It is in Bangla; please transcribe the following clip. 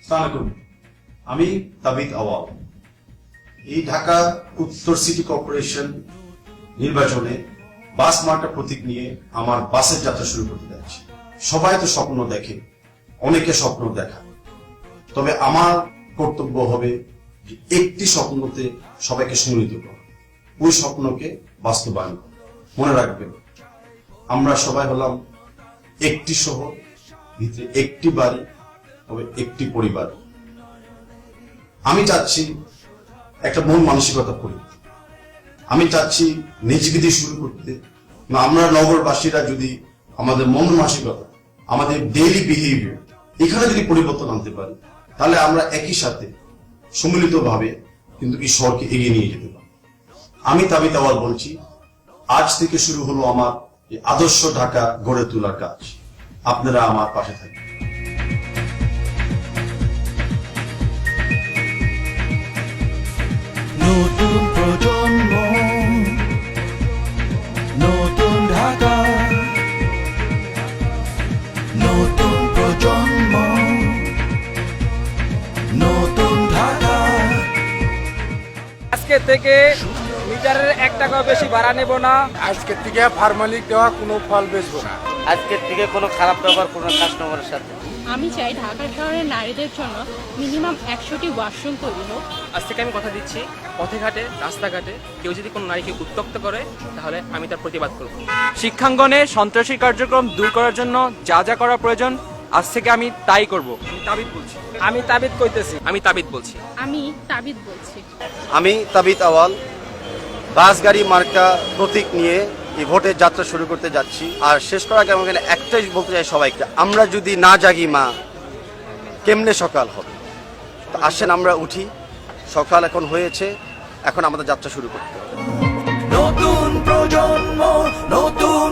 সালামালাইকুম, আমি তাবিদ আওয়াল। এই ঢাকা উত্তর সিটি কর্পোরেশন নির্বাচনে বাস মার্কা প্রতীক নিয়ে আমার বাসের যাত্রা শুরু করতে যাচ্ছি। সবাই তো স্বপ্ন দেখে, অনেকে স্বপ্ন দেখা, তবে আমার কর্তব্য হবে যে একটি স্বপ্নতে সবাইকে সম্মিলিত করা, ওই স্বপ্নকে বাস্তবায়ন করা। মনে রাখবেন, আমরা সবাই হলাম একটি শহর, ভিতরে একটি বাড়ি, তবে একটি পরিবার। আমি চাচ্ছি একটা মন মানসিকতা করি, আমি চাচ্ছি নিজেকে দিয়ে শুরু করতে। আমরা নগরবাসীরা যদি আমাদের মন মানসিকতা, আমাদের ডেইলি বিহেভিয়ার এখানে যদি পরিবর্তন আনতে পারি, তাহলে আমরা একই সাথে সম্মিলিতভাবে কিন্তু এই শহরকে এগিয়ে নিয়ে যেতে পারি। আমি তাবিদ আওয়াল বলছি, আজ থেকে শুরু হলো আমার এই আদর্শ ঢাকা গড়ে তোলার কাজ। আপনারা আমার পাশে থাকবেন। নতুন প্রজন্ম, নতুন ঢাকা, নতুন প্রজন্ম, নতুন ঢাকা। আজকে থেকে মিটারের 1 টাকাও বেশি ভাড়া নেব না। আজকের থেকে ফার্মালিক দেওয়া কোনো ফল বেচবো না। আজকের থেকে কোনো খারাপ ব্যবহার কোনো কাস্টমারের সাথে। আমি চাই ঢাকা শহরের নারীদের জন্য মিনিমাম 100টি ওয়াশরুম তৈরি হোক। আজ থেকে আমি কথা দিচ্ছি, পথে ঘাটে রাস্তাঘাটে কেউ যদি কোনো নারীকে উত্ত্যক্ত করে, তাহলে আমি তার প্রতিবাদ করব। শিক্ষাঙ্গনে সন্ত্রাসী কার্যক্রম দূর করার জন্য যা যা করা প্রয়োজন, আজ থেকে আমি তাই করব। আমি তাবিদ কইতেছি, আমি তাবিদ বলছি। আমি তাবিদ বলছি। আমি তাবিদ আওয়াল বাস গাড়ি মার্কা প্রতীক নিয়ে এই ভোটের যাত্রা শুরু করতে যাচ্ছি। আর শেষ করার আগে আমাকে একটাই বলতে চাই সবাইকে, আমরা যদি না জাগি মা, কেমনে সকাল হবে? তো আসেন আমরা উঠি, সকাল এখন হয়েছে, এখন আমাদের যাত্রা শুরু করতে হবে। নতুন প্রজন্ম, নতুন